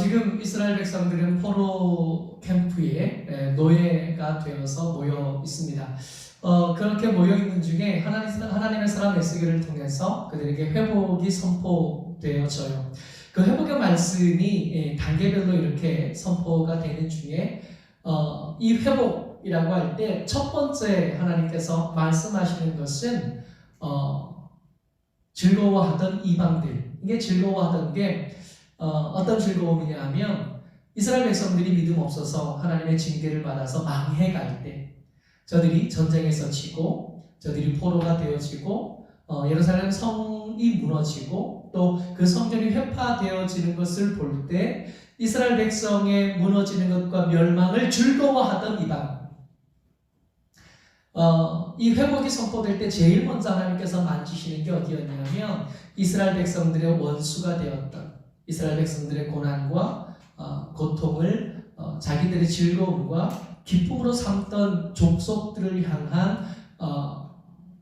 지금 이스라엘 백성들은 포로 캠프에 노예가 되어서 모여 있습니다. 그렇게 모여 있는 중에 하나님의 사람 에스겔을 통해서 그들에게 회복이 선포되어져요. 그 회복의 말씀이 단계별로 이렇게 선포가 되는 중에 이 회복이라고 할 때 첫 번째 하나님께서 말씀하시는 것은 즐거워하던 이방들. 이게 즐거워하던 게 어떤 즐거움이냐 하면 이스라엘 백성들이 믿음 없어서 하나님의 징계를 받아서 망해갈 때 저들이 전쟁에서 지고 저들이 포로가 되어지고 예루살렘 성이 무너지고 또 그 성전이 회파되어지는 것을 볼 때 이스라엘 백성의 무너지는 것과 멸망을 즐거워하던 이방. 이 회복이 선포될 때 제일 먼저 하나님께서 만지시는 게 어디였냐면 이스라엘 백성들의 원수가 되었던 이스라엘 백성들의 고난과 고통을 자기들의 즐거움과 기쁨으로 삼던 족속들을 향한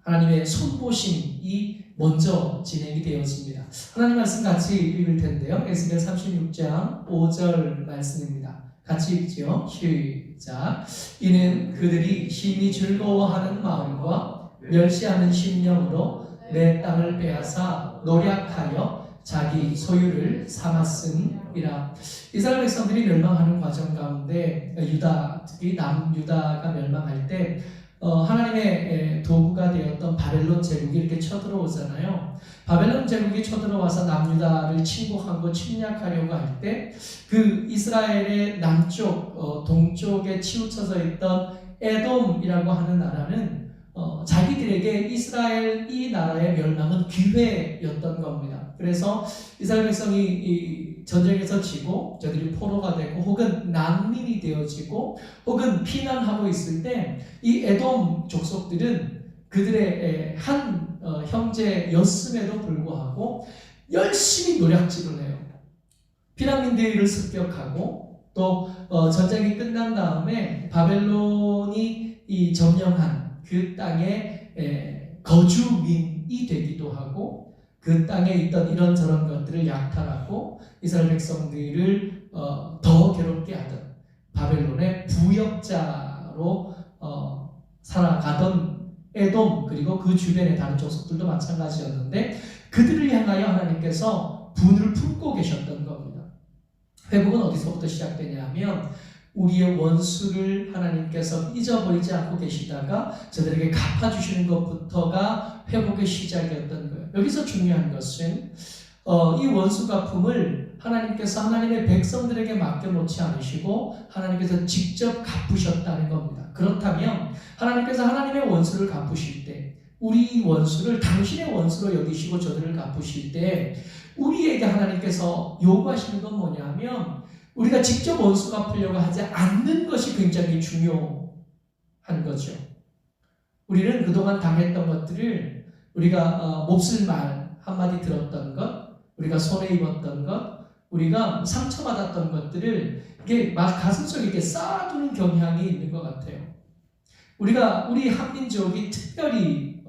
하나님의 손보심이 먼저 진행이 되어집니다. 하나님 말씀 같이 읽을 텐데요. 에스겔 36장 5절 말씀입니다. 같이 읽죠. 시작. 이는 그들이 심히 즐거워하는 마음과 멸시하는 심령으로 내 땅을 빼앗아 노략하여 자기 소유를 삼았음이라. 이스라엘 백성들이 멸망하는 과정 가운데 유다, 특히 남유다가 멸망할 때 하나님의 도구가 되었던 바벨론 제국이 이렇게 쳐들어오잖아요. 바벨론 제국이 쳐들어와서 남유다를 침공하고 침략하려고 할 때 그 이스라엘의 남쪽, 동쪽에 치우쳐져 있던 에돔이라고 하는 나라는 자기들에게 이스라엘 이 나라의 멸망은 기회였던 겁니다. 그래서 이스라엘 백성이 이 전쟁에서 지고 저들이 포로가 되고 혹은 난민이 되어지고 혹은 피난하고 있을 때 이 에돔 족속들은 그들의 한 형제였음에도 불구하고 열심히 노략질을 해요. 피난민들을 습격하고 또 전쟁이 끝난 다음에 바벨론이 이 점령한 그 땅의 거주민이 되기도 하고 그 땅에 있던 이런저런 것들을 약탈하고 이스라엘 백성들을 더 괴롭게 하던 바벨론의 부역자로 살아가던 에돔 그리고 그 주변의 다른 족속들도 마찬가지였는데 그들을 향하여 하나님께서 분을 품고 계셨던 겁니다. 회복은 어디서부터 시작되냐면 우리의 원수를 하나님께서 잊어버리지 않고 계시다가 저들에게 갚아주시는 것부터가 회복의 시작이었던 거예요. 여기서 중요한 것은 이 원수 갚음을 하나님께서 하나님의 백성들에게 맡겨놓지 않으시고 하나님께서 직접 갚으셨다는 겁니다. 그렇다면 하나님께서 하나님의 원수를 갚으실 때 우리 원수를 당신의 원수로 여기시고 저들을 갚으실 때 우리에게 하나님께서 요구하시는 건 뭐냐면 우리가 직접 원수 갚으려고 하지 않는 것이 굉장히 중요한 거죠. 우리는 그동안 당했던 것들을 우리가 몹쓸 말 한마디 들었던 것, 우리가 손해 입었던 것, 우리가 상처받았던 것들을 이게 막 가슴속에 이렇게 쌓아두는 경향이 있는 것 같아요. 우리 한민족이 특별히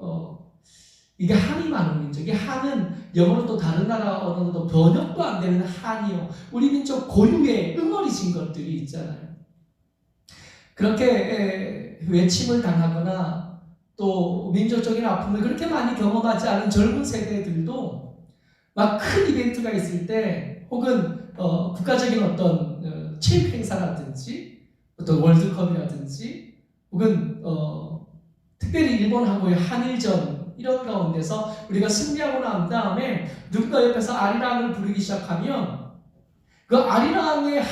이게 한이 많은 민족. 이 한은 영어로 또 다른 나라 언어로 번역도 안 되는 한이요. 우리 민족 고유의 응어리진 것들이 있잖아요. 그렇게 외침을 당하거나 또 민족적인 아픔을 그렇게 많이 경험하지 않은 젊은 세대들도 막 큰 이벤트가 있을 때 혹은 국가적인 어떤 체육 행사라든지 어떤 월드컵이라든지 혹은 특별히 일본하고의 한일전 이런 가운데서 우리가 승리하고 난 다음에 누군가 옆에서 아리랑을 부르기 시작하면 그 아리랑의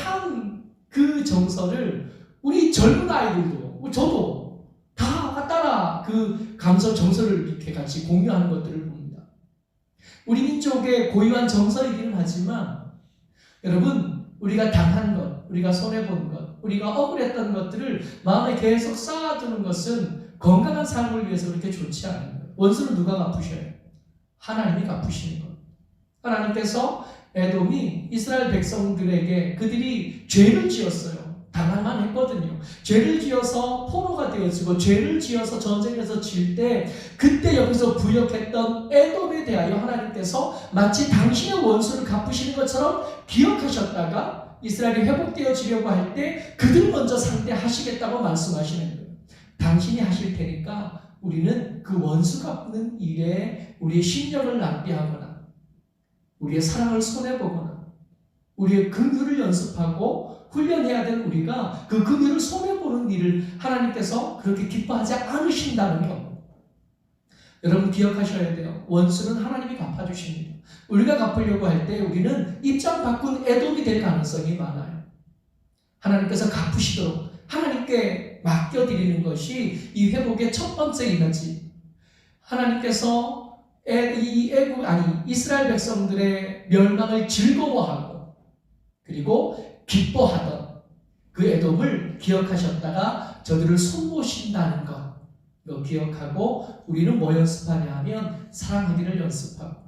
그 정서를 우리 젊은 아이들도 저도 다 따라 그 감성 정서를 이렇게 같이 공유하는 것들을 봅니다. 우리 민족의 고유한 정서이기는 하지만 여러분 우리가 당한 것, 우리가 손해본 것, 우리가 억울했던 것들을 마음에 계속 쌓아두는 것은 건강한 삶을 위해서 그렇게 좋지 않은 거예요. 원수를 누가 갚으셔요? 하나님이 갚으시는 것. 하나님께서 에돔이 이스라엘 백성들에게 그들이 죄를 지었어요. 당할만 했거든요. 죄를 지어서 포로가 되어지고 죄를 지어서 전쟁에서 질 때 그때 여기서 부역했던 에돔에 대하여 하나님께서 마치 당신의 원수를 갚으시는 것처럼 기억하셨다가 이스라엘이 회복되어지려고 할 때 그들 먼저 상대하시겠다고 말씀하시는 거예요. 당신이 하실 테니까 우리는 그 원수 갚는 일에 우리의 신력을 낭비하거나 우리의 사랑을 손해보거나 우리의 긍휼을 연습하고 훈련해야 될 우리가 그 긍휼을 손해보는 일을 하나님께서 그렇게 기뻐하지 않으신다는 것. 여러분 기억하셔야 돼요. 원수는 하나님이 갚아주십니다. 우리가 갚으려고 할 때 우리는 입장 바꾼 에돔이 될 가능성이 많아요. 하나님께서 갚으시도록 하나님께 맡겨드리는 것이 이 회복의 첫 번째 이너지. 하나님께서 이스라엘 백성들의 멸망을 즐거워하고 그리고 기뻐하던 그 에돔을 기억하셨다가 저들을 손보신다는 것. 이거 기억하고 우리는 뭐 연습하냐 하면 사랑하기를 연습하고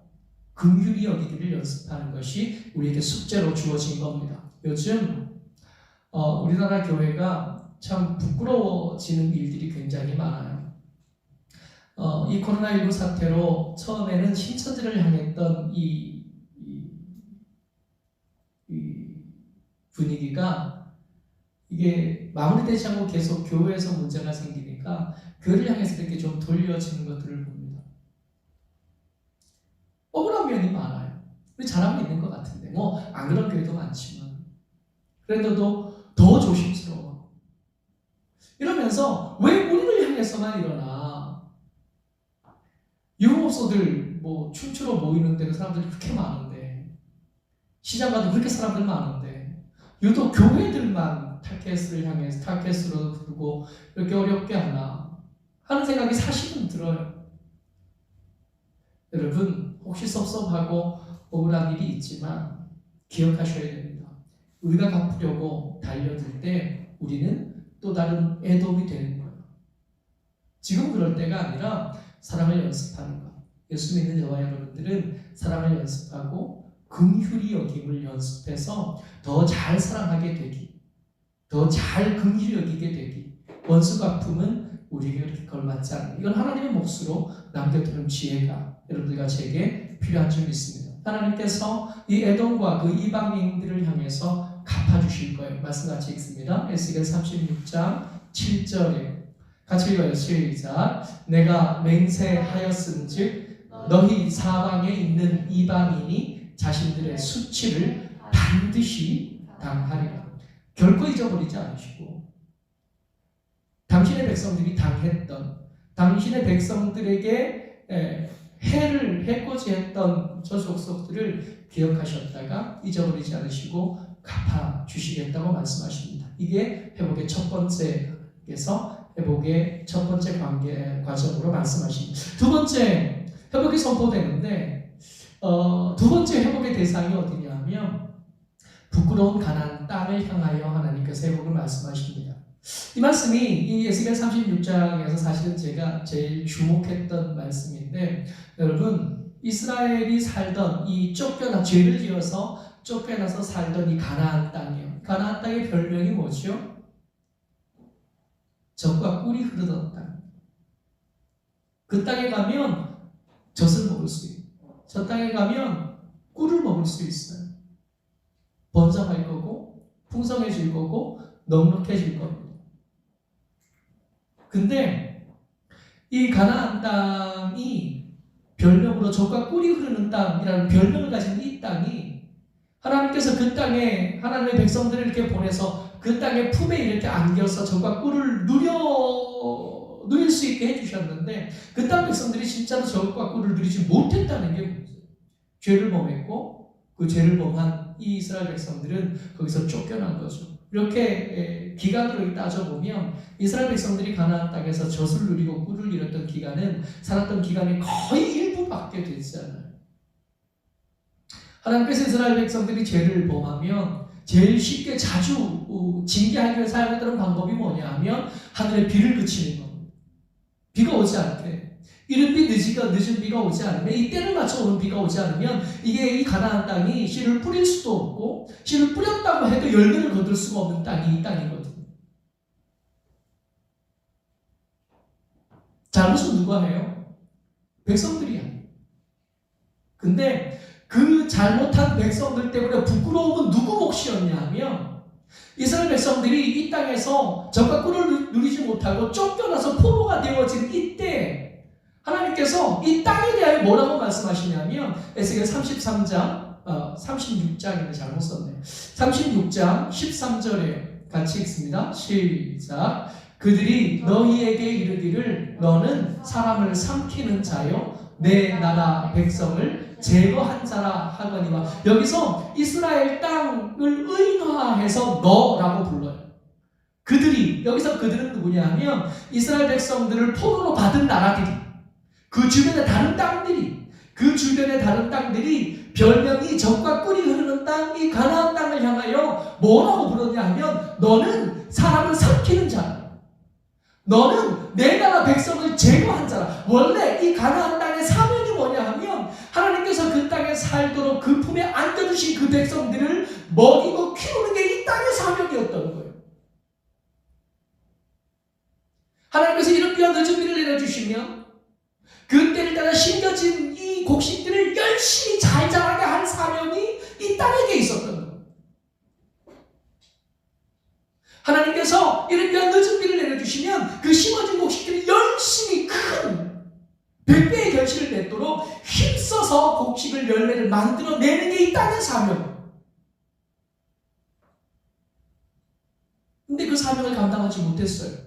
긍휼히 여기기를 연습하는 것이 우리에게 숙제로 주어진 겁니다. 요즘 우리나라 교회가 참 부끄러워지는 일들이 굉장히 많아요. 이 코로나19 사태로 처음에는 신천지를 향했던 이 분위기가 이게 마무리되지 않고 계속 교회에서 문제가 생기니까 교회를 향해서 이렇게 좀 돌려지는 것들을 봅니다. 억울한 면이 많아요. 우리 잘하고 있는 것 같은데 뭐 안 그런 교회도 많지만 그런데도 더 조심스러워. 이러면서 왜 우리를 향해서만 일어나? 유흥업소들 뭐 춤추러 모이는 데가 사람들이 그렇게 많은데 시장 가도 그렇게 사람들 많은데 유독 교회들만 타켓으로 부르고 이렇게 어렵게 하나 하는 생각이 사실은 들어요. 여러분 혹시 섭섭하고 억울한 일이 있지만 기억하셔야 됩니다. 우리가 갚으려고 달려들 때 우리는 또 다른 에돔이 되는 거예요. 지금 그럴 때가 아니라 사랑을 연습하는 것. 예수 믿는 저와 여러분들은 사랑을 연습하고 긍휼히 여김을 연습해서 더 잘 사랑하게 되기, 더 잘 긍휼히 여기게 되기. 원수 갚음은 우리에게 그렇게 걸맞지 않아요. 이건 하나님의 몫으로 남겨두는 지혜가 여러분들과 제게 필요한 줄 믿습니다. 하나님께서 이 에돔과 그 이방인들을 향해서 갚아주실 거예요. 말씀 같이 읽습니다. 에스겔 36장 7절에 같이 읽어요. 시작. 내가 맹세하였은즉 너희 사방에 있는 이방인이 자신들의 수치를 반드시 당하리라. 결코 잊어버리지 않으시고 당신의 백성들이 당했던 당신의 백성들에게 해코지 했던 저 족속들을 기억하셨다가 잊어버리지 않으시고 갚아주시겠다고 말씀하십니다. 이게 회복의 첫 번째에서 회복의 첫 번째 관계 과정으로 말씀하십니다. 두 번째 회복이 선포되는데 두 번째 회복의 대상이 어디냐면 부끄러운 가나안 땅을 향하여 하나님께서 회복을 말씀하십니다. 이 말씀이 이 에스겔 36장에서 사실은 제가 제일 주목했던 말씀인데 여러분 이스라엘이 살던 이 죄를 지어서 쫓겨나서 살던 이 가나안 땅이요. 가나안 땅의 별명이 뭐죠? 젖과 꿀이 흐르던 땅. 그 땅에 가면 젖을 먹을 수 있고 저 땅에 가면 꿀을 먹을 수 있어요. 번성할 거고 풍성해질 거고 넉넉해질 겁니다. 근데 이 가나안 땅이 별명으로 젖과 꿀이 흐르는 땅이라는 별명을 가진 이 땅이 하나님께서 그 땅에 하나님의 백성들을 이렇게 보내서 그 땅의 품에 이렇게 안겨서 젖과 꿀을 누릴 수 있게 해주셨는데 그 땅 백성들이 진짜로 젖과 꿀을 누리지 못했다는 게 문제예요. 죄를 범했고 그 죄를 범한 이 이스라엘 백성들은 거기서 쫓겨난 거죠. 이렇게 기간으로 따져보면 이스라엘 백성들이 가나안 땅에서 젖을 누리고 꿀을 잃었던 기간은 살았던 기간이 거의 일부밖에 되지 않아요. 하나님께서 이스라엘 백성들이 죄를 범하면 제일 쉽게 자주 징계하기 위해 사용했던 방법이 뭐냐 하면 하늘에 비를 그치는 겁니다. 비가 오지 않게 이른 비 늦은 비가 오지 않으면, 이 때를 맞춰 오는 비가 오지 않으면 이게 이 가나안 땅이 씨를 뿌릴 수도 없고, 씨를 뿌렸다고 해도 열매를 거둘 수가 없는 땅이 이 땅이거든요. 잘못은 누가 해요? 백성들이야. 근데 그 잘못한 백성들 때문에 부끄러움은 누구 몫이었냐 하면, 이스라엘 백성들이 이 땅에서 적과 꿀을 누리지 못하고 쫓겨나서 포로가 되어진 이때 하나님께서 이 땅에 대하여 뭐라고 말씀하시냐면, 에스겔 33장 36장인데 잘못 썼네요. 36장 13절에 같이 읽습니다. 시작. 그들이 너희에게 이르기를 너는 사람을 삼키는 자요 내 나라 백성을 제거한 자라 하거니와. 여기서 이스라엘 땅을 의인화해서 너라고 불러요. 그들이, 여기서 그들은 누구냐 하면 이스라엘 백성들을 포로로 받은 나라들이, 그 주변의 다른 땅들이, 그 주변의 다른 땅들이 별명이 적과 꿀이 흐르는 땅, 이 가나안 땅을 향하여 뭐라고 불렀냐 하면, 너는 사람을 삼키는 자라, 너는 내 나라 백성을 제거한 자라. 원래 이 가나안 땅의 사명이 뭐냐 하면, 하나님께서 그 땅에 살도록 그 품에 안겨주신 그 백성들을 먹이고 키우는 게 이 땅의 사명이었던 거예요. 하나님께서 이른 비와 늦은 비를 내려주시면 그 때를 따라 심겨진 이 곡식들을 열심히 잘 자라게 한 사명이 이 땅에게 있었던 거예요. 하나님께서 이른 비와 늦은 비를 내려주시면 그 심어진 곡식들이 열심히 큰 100배의 결실을 맺도록 힘써서 곡식을, 열매를 만들어내는 게 이 땅의 사명. 근데 그 사명을 감당하지 못했어요.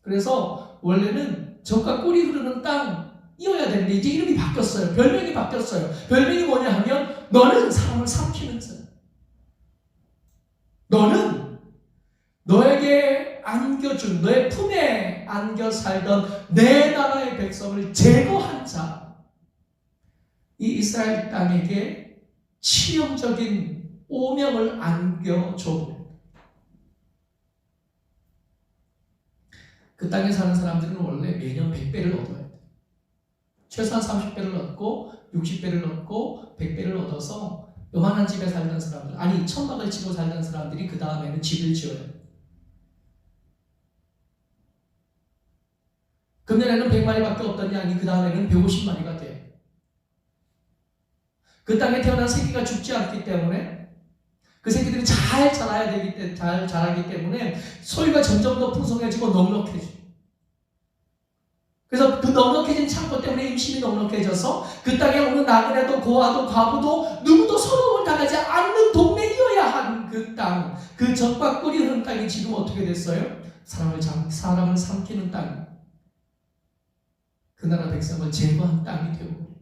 그래서 원래는 적과 꿀이 흐르는 땅이어야 되는데 이제 이름이 바뀌었어요. 별명이 바뀌었어요. 별명이 뭐냐 하면, 너는 사람을 삼키는 자. 너는 너에게 안겨준, 너의 품에 안겨 살던 내 나라의 백성을 제거한 자. 이 이스라엘 땅에게 치명적인 오명을 안겨줘. 그 땅에 사는 사람들은 원래 매년 100배를 얻어야 돼. 최소한 30배를 얻고 60배를 얻고 100배를 얻어서 요만한 집에 살던 사람들, 아니 천막을 치고 살던 사람들이 그 다음에는 집을 지어야 돼. 금년에는 100마리밖에 없던 양이 그 다음에는 150마리가 돼. 그 땅에 태어난 새끼가 죽지 않기 때문에, 그 새끼들이 잘 자라기 때문에 소유가 점점 더 풍성해지고 넉넉해져. 그래서 그 넉넉해진 창고 때문에 임신이 넉넉해져서 그 땅에 오는 나그네도 고아도 과부도 누구도 서러움을 당하지 않는 동네이어야 한 그 땅, 그 적과 꿀이 흐르는 땅이 지금 어떻게 됐어요? 사람을 삼키는 땅, 그 나라 백성을 제거한 땅이 되고,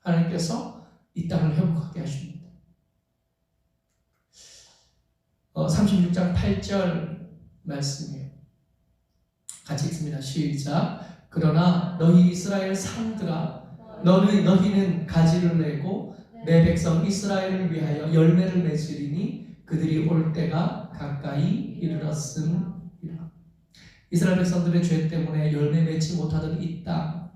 하나님께서 이 땅을 회복하게 하십니다. 36장 8절 말씀이에요. 같이 읽습니다. 시작. 그러나 너희 이스라엘 산들아, 너희는 가지를 내고 내 백성 이스라엘을 위하여 열매를 맺으리니 그들이 올 때가 가까이 이르렀음이라. 이스라엘 백성들의 죄 때문에 열매 맺지 못하던 이 땅,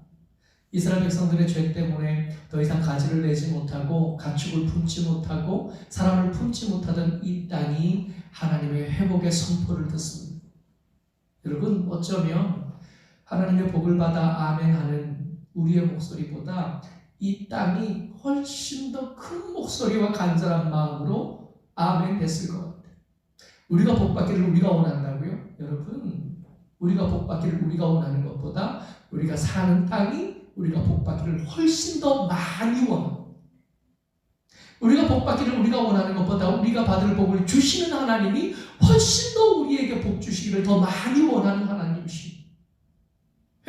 이스라엘 백성들의 죄 때문에 더 이상 가지를 내지 못하고 가축을 품지 못하고 사람을 품지 못하던 이 땅이 하나님의 회복의 선포를 듣습니다. 여러분, 어쩌면 하나님의 복을 받아 아멘하는 우리의 목소리보다 이 땅이 훨씬 더 큰 목소리와 간절한 마음으로 아멘 했을 것 같아요. 우리가 복받기를 우리가 원한다고요? 여러분, 우리가 복받기를 우리가 원하는 것보다 우리가 사는 땅이 우리가 복받기를 훨씬 더 많이 원합니다. 우리가 복받기를 우리가 원하는 것보다 우리가 받을 복을 주시는 하나님이 훨씬 더 우리에게 복 주시기를 더 많이 원하는 하나님이십니다.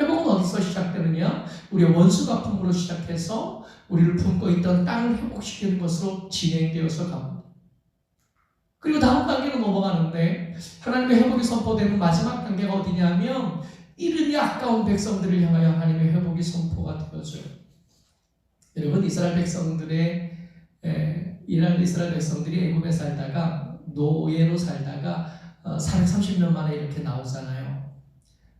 회복은 어디서 시작되느냐? 우리의 원수 갚음으로 시작해서 우리를 품고 있던 땅을 회복시키는 것으로 진행되어서 갑니다. 그리고 다음 단계로 넘어가는데, 하나님의 회복이 선포되는 마지막 단계가 어디냐면, 이름이 아까운 백성들을 향하여 하나님의 회복이 선포가 되어져요. 여러분, 이스라엘 백성들이 애굽에 살다가 노예로 살다가 430년 만에 이렇게 나오잖아요.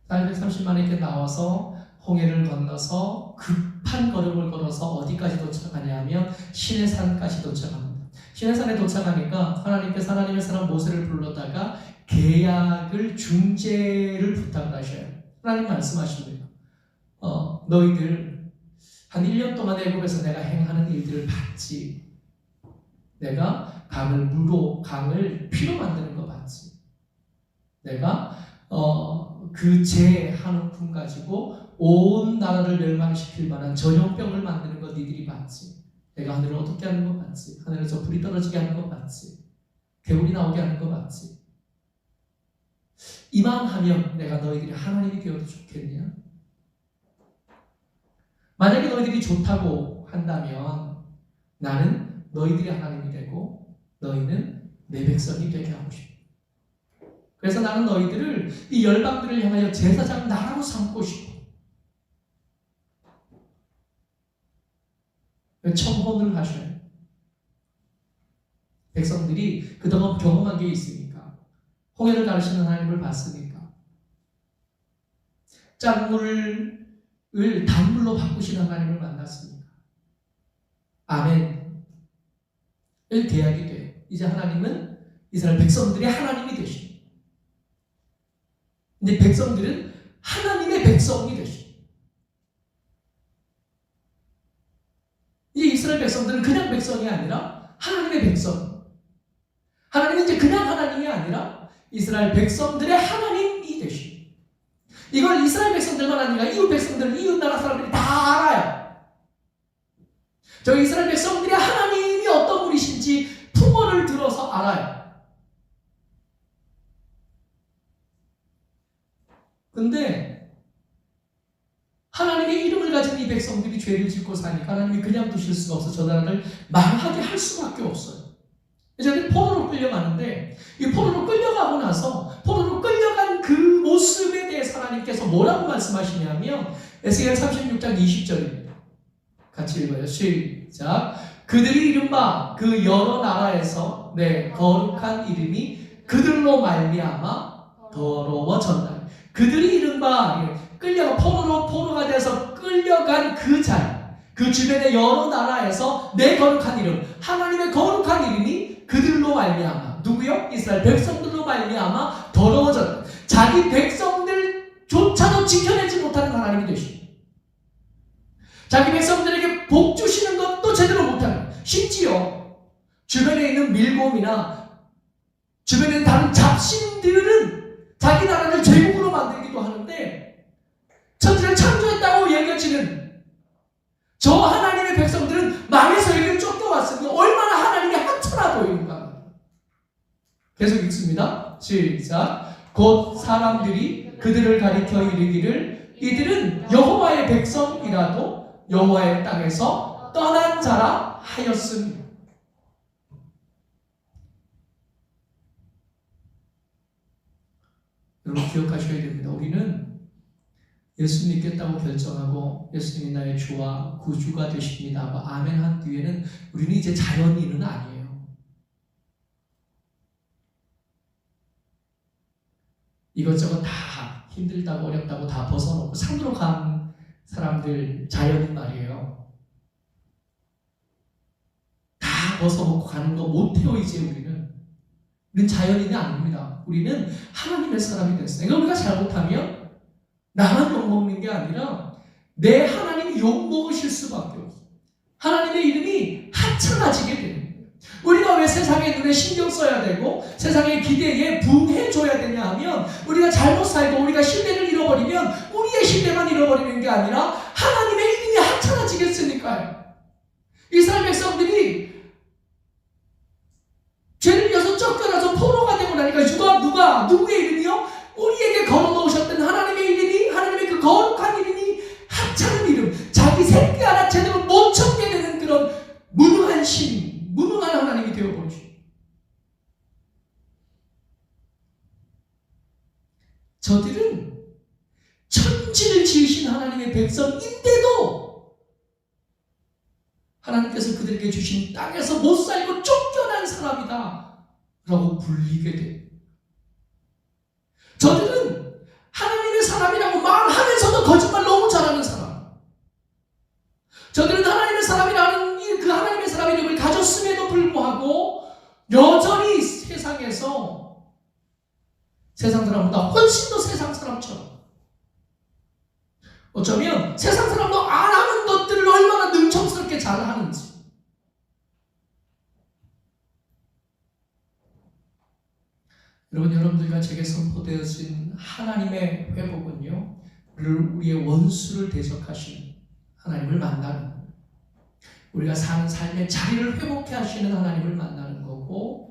430년 만에 이렇게 나와서 홍해를 건너서 급한 걸음을 걸어서 어디까지 도착하냐면 시내산까지 도착합니다. 시내산에 도착하니까 하나님께서 하나님의 사람 모세를 불러다가 계약을 중재를 부탁을 하셔요. 하나님 말씀하십니다. 너희들 한 1년 동안 애굽에서 내가 행하는 일들을 봤지. 내가 강을 피로 만드는 거 봤지. 내가 그 제 한 움큼 가지고 온 나라를 멸망시킬 만한 전염병을 만드는 거 니들이 봤지. 내가 하늘을 어둡게 하는 거 봤지. 하늘에서 불이 떨어지게 하는 거 봤지. 개울이 나오게 하는 거 봤지. 이만하면 내가 너희들이 하나님이 되어도 좋겠냐? 만약에 너희들이 좋다고 한다면 나는 너희들이 하나님이 되고 너희는 내 백성이 되게 하고 싶어. 그래서 나는 너희들을 이 열방들을 향하여 제사장 나라로 삼고 싶어. 첨언을 하셔요. 백성들이 그동안 경험한 게 있으니까, 홍해를 가르치는 하나님을 봤으니까, 짠물을 단물로 바꾸시는 하나님을 만났으니까, 아멘을 계약이 돼요. 이제 하나님은 이스라엘 백성들의 하나님이 되십니다. 근데 백성들은 하나님의 백성이 되십니다. 이제 이스라엘 백성들은 그냥 백성이 아니라 하나님의 백성. 하나님은 이제 그냥 하나님이 아니라 이스라엘 백성들의 하나님이 되십니다. 이걸 이스라엘 백성들만 아니라 이웃 백성들, 이웃 나라 사람들이 다 알아요. 저 이스라엘 백성들의 하나님이 어떤 분이신지 풍어를 들어서 알아요. 근데 하나님의 이름을 가진 이 백성들이 죄를 짓고 사니까 하나님이 그냥 두실 수가 없어 저 나라를 망하게 할 수밖에 없어요. 저들이 포로로 끌려가는데 이 포로로 끌려가고 나서 포로로 끌려간 그 모습에 대해서 하나님께서 뭐라고 말씀하시냐면 에스겔 36장 20절입니다. 같이 읽어요. 시작. 그들이 이른바 그 여러 나라에서 내 거룩한 이름이 그들로 말미암아 더러워졌다. 그들이 이른바 포로가 돼서 끌려간 그 자리, 그 주변의 여러 나라에서 내 거룩한 이름, 하나님의 거룩한 이름이 그들로 말미암아, 누구요? 이스라엘 백성들로 말미암아 더러워졌다. 자기 백성들조차도 지켜내지 못하는 하나님이 되십니다. 자기 백성들에게 복 주시는 것도 제대로 못하는, 심지어 주변에 있는 밀곰이나 주변에 있는 다른 잡신들은 자기 나라를 제국으로 만들기도 하는데 천지를 창조했다고 여겨지는 저 하나님의 백성들은 망해서 이를 쫓겨왔으니 얼마나 하나님이 하찮아 보이는가. 계속 읽습니다. 시작. 곧 사람들이 그들을 가리켜 이르기를 이들은 여호와의 백성이라도 여호와의 땅에서 떠난 자라 하였습니다. 여러분 기억하셔야 됩니다. 우리는 예수 믿겠다고 결정하고 예수님이 나의 주와 구주가 되십니다 하고 아멘 한 뒤에는 우리는 이제 자연인은 아니에요. 이것저것 다 힘들다고 어렵다고 다 벗어놓고 산으로 간 사람들 자연인 말이에요. 다 벗어놓고 가는 거 못해요. 이제 우리는 자연인이 아닙니다. 우리는 하나님의 사람이 됐어요. 그러니까 우리가 잘못하면 나만 욕먹는 게 아니라 내 하나님이 욕먹으실 수밖에 없어요. 하나님의 이름이 하찮아지게 되는 거예요. 우리가 왜 세상의 눈에 신경 써야 되고 세상의 기대에 부응해줘야 되냐 하면 우리가 잘못 살고 우리가 신뢰를 잃어버리면 우리의 신뢰만 잃어버리는 게 아니라 하나님의 이름이 하찮아지겠으니까요. 이스라엘 백성들이 죄를 지어서 쫓겨나서 포로가 되고 나니까 누구의 이름이요? 우리에게 걸어놓으셨던 하나님의 이름이, 하나님의 그 거룩한 이름이 하찮은 이름, 자기 새끼 하나 제대로 못 찾게 되는 그런 무능한 신, 무능한 하나님이 되어버리죠. 저들은 천지를 지으신 하나님의 백성인데도 하나님께서 그들에게 주신 땅에서 못 살고 쫓겨난 사람이다 라고 불리게 돼요. 저들은 하나님의 사람이라고 말하면서도 거짓말 너무 잘하는 저들은 하나님의 사람이라는 그 하나님의 사람 이름을 가졌음에도 불구하고 여전히 세상에서 세상 사람보다 훨씬 더 세상 사람처럼, 어쩌면 세상 사람도 안 하는 것들을 얼마나 능청스럽게 잘 하는지. 여러분, 여러분들과 제게 선포되어진 하나님의 회복은요, 우리의 원수를 대적하시는 하나님을 만나는, 우리가 사는 삶의 자리를 회복해 하시는 하나님을 만나는 거고,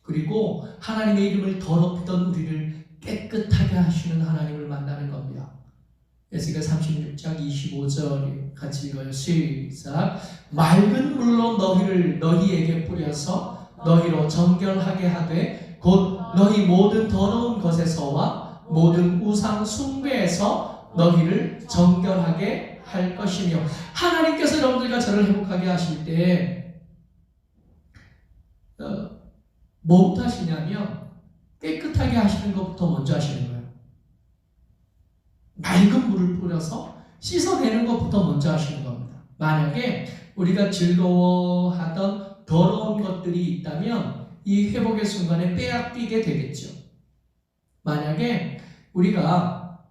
그리고 하나님의 이름을 더럽히던 우리를 깨끗하게 하시는 하나님을 만나는 겁니다. 에스겔 36장 25절 같이 읽어요. 시작. 맑은 물로 너희에게 뿌려서 너희로 정결하게 하되 곧 너희 모든 더러운 것에서와 모든 우상 숭배에서 너희를 정결하게 할 것이며, 하나님께서 여러분들과 저를 회복하게 하실 때 뭐부터 하시냐면 깨끗하게 하시는 것부터 먼저 하시는 거예요. 맑은 물을 뿌려서 씻어내는 것부터 먼저 하시는 겁니다. 만약에 우리가 즐거워하던 더러운 것들이 있다면 이 회복의 순간에 빼앗기게 되겠죠. 만약에 우리가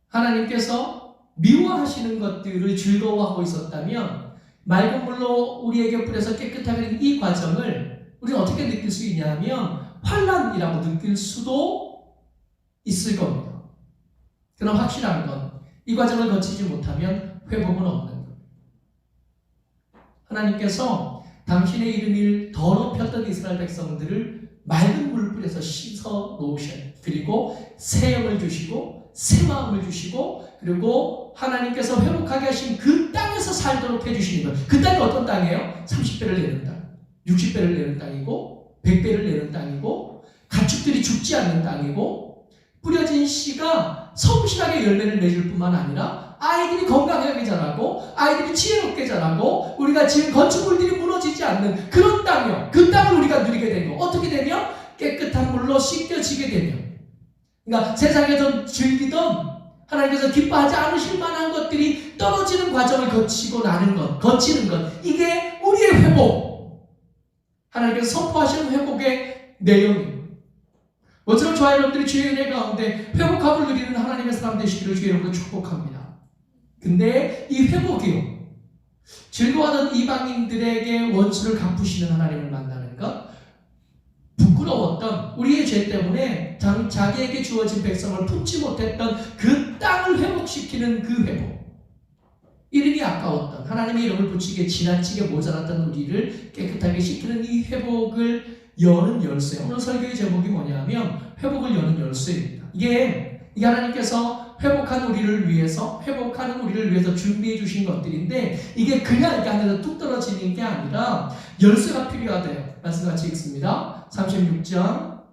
하나님께서 미워하시는 것들을 즐거워하고 있었다면 맑은 물로 우리에게 뿌려서 깨끗하게 하는 이 과정을 우리는 어떻게 느낄 수 있냐면 환난이라고 느낄 수도 있을 겁니다. 그럼 확실한 건 이 과정을 거치지 못하면 회복은 없는 겁니다. 하나님께서 당신의 이름을 더럽혔던 이스라엘 백성들을 맑은 물을 뿌려서 씻어 놓으셔요. 그리고 새 영을 주시고 새 마음을 주시고, 그리고 하나님께서 회복하게 하신 그 땅에서 살도록 해주시는 거예요. 그 땅이 어떤 땅이에요? 30배를 내는 땅, 60배를 내는 땅이고 100배를 내는 땅이고 가축들이 죽지 않는 땅이고, 뿌려진 씨가 성실하게 열매를 맺을 뿐만 아니라 아이들이 건강하게 자라고 아이들이 지혜롭게 자라고 우리가 지은 건축물들이 무너지지 않는 그런 땅이요. 그 땅을 우리가 누리게 되고, 어떻게 되면 깨끗한 물로 씻겨지게 되면, 그러니까 세상에서 즐기던 하나님께서 기뻐하지 않으실 만한 것들이 떨어지는 과정을 거치고 나는 것, 거치는 것, 이게 우리의 회복, 하나님께서 선포하시는 회복의 내용입니다. 모처럼 저와 여러분들이 주의 은혜 가운데 회복함을 누리는 하나님의 사람 되시기를 주의 이름으로 축복합니다. 근데 이 회복이요, 즐거워하던 이방인들에게 원수를 갚으시는 하나님을 만나는 것, 부끄러웠던 우리의 죄 때문에 자기에게 주어진 백성을 품지 못했던 그 땅을 회복시키는 그 회복, 이름이 아까웠던, 하나님의 이름을 붙이기에 지나치게 모자랐던 우리를 깨끗하게 시키는 이 회복을 여는 열쇠. 오늘 설교의 제목이 뭐냐면 회복을 여는 열쇠입니다. 이게 하나님께서 회복하는 우리를 위해서 준비해 주신 것들인데, 이게 그냥 이렇게 하늘에서 뚝 떨어지는 게 아니라 열쇠가 필요하대요. 말씀 같이 읽습니다. 36장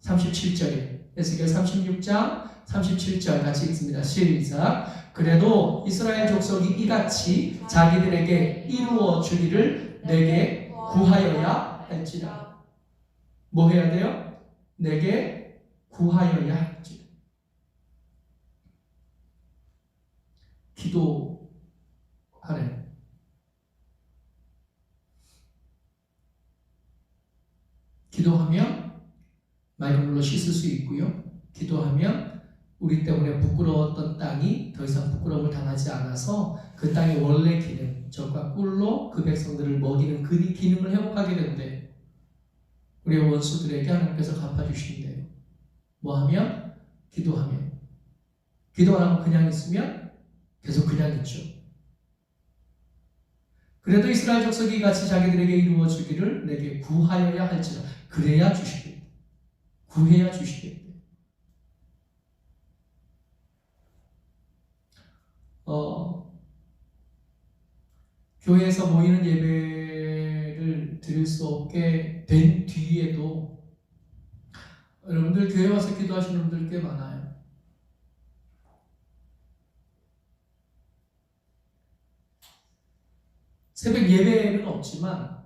37절이에요. 에스겔 36장 37절 같이 읽습니다. 시작. 그래도 이스라엘 족속이 이같이 자기들에게 이루어 주기를 내게 구하여야 할지라. 뭐 해야 돼요? 내게 구하여야 할지라. 기도하래. 기도하면 맑은 물로 씻을 수 있고요. 기도하면 우리 때문에 부끄러웠던 땅이 더 이상 부끄러움을 당하지 않아서 그 땅의 원래 기능, 젖과 꿀로 그 백성들을 먹이는 그 기능을 회복하게 된대. 우리의 원수들에게 하나님께서 갚아주신대요. 뭐 하면? 기도하면. 기도 안 하고 그냥 있으면 계속 그냥 있죠. 그래도 이스라엘 족속이 같이 자기들에게 이루어 주기를 내게 구하여야 할지라. 그래야 주시겠다. 구해야 주시겠다. 교회에서 모이는 예배를 드릴 수 없게 된 뒤에도 여러분들 교회 와서 기도하시는 분들 꽤 많아요. 새벽 예배는 없지만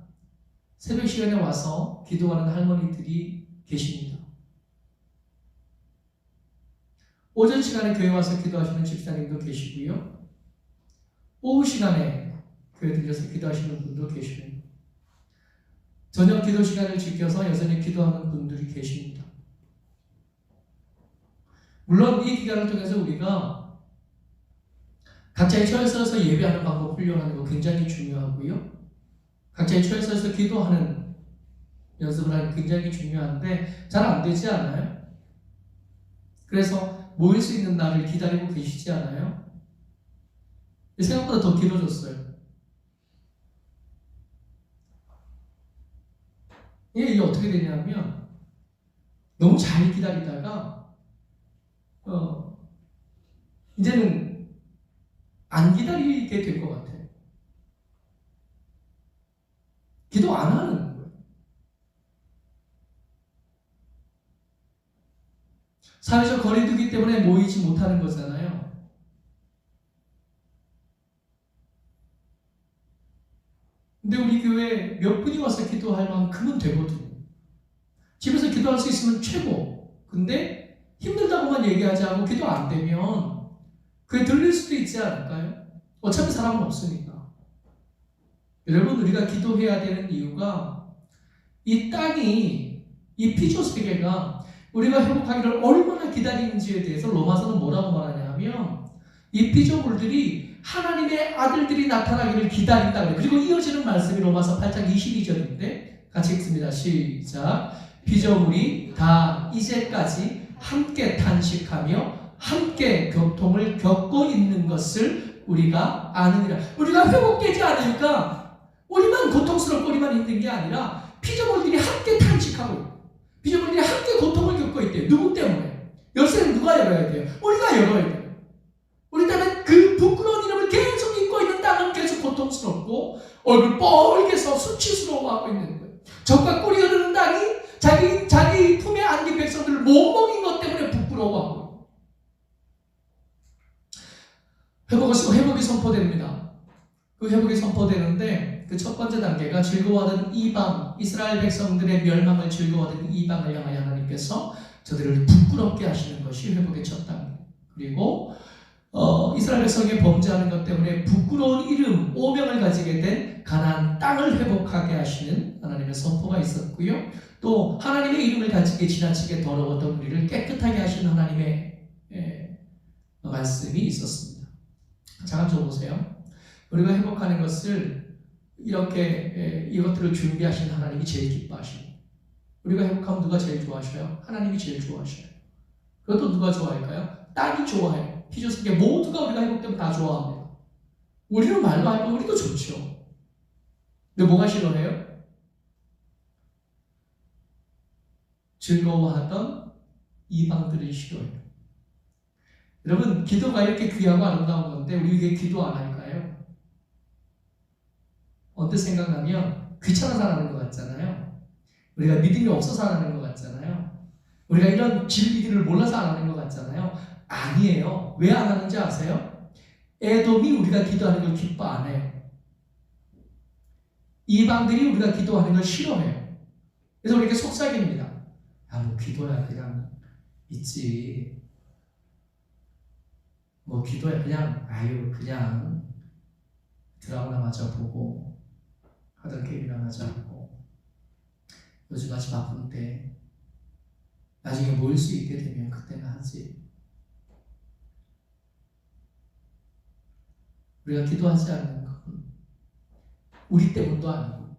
새벽 시간에 와서 기도하는 할머니들이 계십니다. 오전 시간에 교회 와서 기도하시는 집사님도 계시고요. 오후 시간에 교회 들려서 기도하시는 분도 계십니다. 저녁 기도 시간을 지켜서 여전히 기도하는 분들이 계십니다. 물론 이 기간을 통해서 우리가 각자의 처에 서서 예배하는 방법 훈련하는 거 굉장히 중요하고요. 각자의 처에 서서 기도하는 연습을 하는 게 굉장히 중요한데 잘 안 되지 않아요? 그래서 모일 수 있는 날을 기다리고 계시지 않아요? 생각보다 더 길어졌어요. 이게 어떻게 되냐면 너무 잘 기다리다가 이제는 안 기다리게 될 것 같아요. 기도 안 하는 거예요. 사회적 거리두기 때문에 모이지 못하는 거잖아요. 근데 우리 교회 몇 분이 와서 기도할 만큼은 되거든요. 집에서 기도할 수 있으면 최고. 근데 힘들다고만 얘기하지 않고 기도 안 되면 그게 들릴 수도 있지 않을까요? 어차피 사람은 없으니까. 여러분, 우리가 기도해야 되는 이유가 이 땅이, 이 피조 세계가 우리가 회복하기를 얼마나 기다리는지에 대해서 로마서는 뭐라고 말하냐면 이 피조물들이 하나님의 아들들이 나타나기를 기다린다 그래요. 그리고 이어지는 말씀이 로마서 8장 22절인데 같이 읽습니다. 시작. 피조물이 다 이제까지 함께 탄식하며 함께 고통을 겪고 있는 것을 우리가 아느니라. 우리가 회복되지 않으니까 우리만 고통스럽고 우리만 힘든 게 아니라 피조물들이 함께 탄식하고 있고 피조물들이 함께 고통을 겪고 있대요. 누구 때문에? 열쇠는 누가 열어야 돼요? 우리가 열어야 돼요. 우리 때문에 그 부끄러운 이름을 계속 잊고 있는 땅은 계속 고통스럽고 얼굴 뻘개서 수치스러워하고 있는 거예요. 적과 꿀이 흐르는 땅이 자기 품에 안긴 백성들을 못 먹인 것 때문에 부끄러워하고 회복이 선포됩니다. 그 회복이 선포되는데 그 첫 번째 단계가 즐거워하던 이방, 이스라엘 백성들의 멸망을 즐거워하던 이방을 향하여 하나님께서 저들을 부끄럽게 하시는 것이 회복의 첫 단계. 그리고 이스라엘 백성이 범죄하는 것 때문에 부끄러운 이름, 오명을 가지게 된 가나안 땅을 회복하게 하시는 하나님의 선포가 있었고요. 또 하나님의 이름을 가지게 지나치게 더러웠던 우리를 깨끗하게 하시는 하나님의 말씀이 있었습니다. 잠깐 줘보세요. 우리가 회복하는 것을 이렇게 이것들을 준비하신 하나님이 제일 기뻐하십니다. 우리가 회복하면 누가 제일 좋아하셔요? 하나님이 제일 좋아하셔요. 그것도 누가 좋아할까요? 땅이 좋아해요. 피조세계 모두가 우리가 회복되면 다 좋아합니다. 우리는 말로 하니까 우리도 좋죠. 근데 뭐가 싫어해요? 즐거워하던 이방들을 싫어해요. 여러분, 기도가 이렇게 귀하고 아름다운 건데 우리 왜 기도 안 할까요? 언뜻 생각나면 귀찮아서 안 하는 것 같잖아요. 우리가 믿음이 없어서 안 하는 것 같잖아요. 우리가 이런 진리들을 몰라서 안 하는 것 같잖아요. 아니에요. 왜 안 하는지 아세요? 에돔이 우리가 기도하는 걸 기뻐 안 해요. 이방들이 우리가 기도하는 걸 싫어해요. 그래서 우리 이렇게 속삭입니다. 뭐 기도야 그냥 있지. 뭐 기도야 그냥 그냥 드라마나 마저 보고 하던 게임이나 마저 하고 요즘 아주 바쁜데 나중에 모일 수 있게 되면 그때는 하지. 우리가 기도하지 않는 것은 우리 때문도 아니고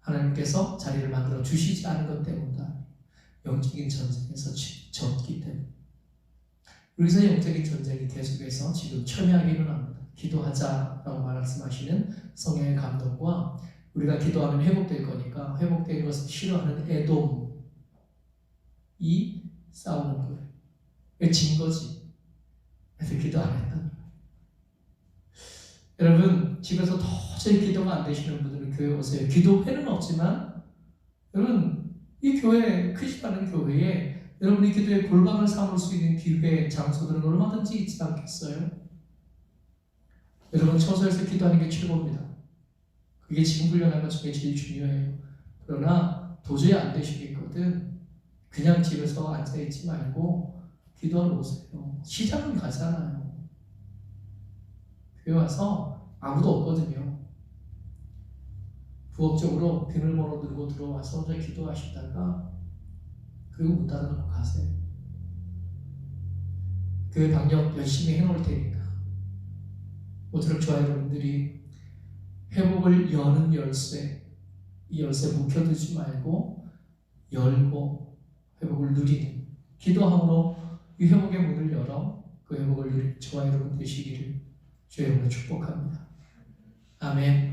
하나님께서 자리를 만들어 주시지 않은 것 때문도 아니고 영적인 전쟁에서 졌기 때문에 여기서 영적인 전쟁이 계속해서 지금 첨예하게 일어납니다. 기도하자라고 말씀하시는 성령의 감동과 우리가 기도하면 회복될 거니까 회복된 것을 싫어하는 에돔이 싸우는 거예요. 진 거지. 그래서 기도 안 했다. 여러분, 집에서 도저히 기도가 안 되시는 분들은 교회 오세요. 기도회는 없지만 여러분, 이 교회, 크지 않은 교회에 여러분이 기도의 골방을 삼을 수 있는 기회, 장소들은 얼마든지 있지 않겠어요? 여러분, 처소에서 기도하는 게 최고입니다. 그게 지금 훈련한 것 중에 제일 중요해요. 그러나 도저히 안 되시겠거든. 그냥 집에서 앉아있지 말고 기도하러 오세요. 시장은 가잖아요. 교회 와서 아무도 없거든요. 부업적으로 비밀번호 들고 들어와서 혼자 기도하시다가 그리고 문 닫아놓고 가세요. 교회 방역 열심히 해놓을 테니까. 모쪼록 저와 여러분들이 회복을 여는 열쇠, 이 열쇠 묵혀두지 말고 열고 회복을 누리는 기도함으로 이 회복의 문을 열어 그 회복을 누리는 저와 여러분 되시기를 주의 이름으로 축복합니다. 아멘.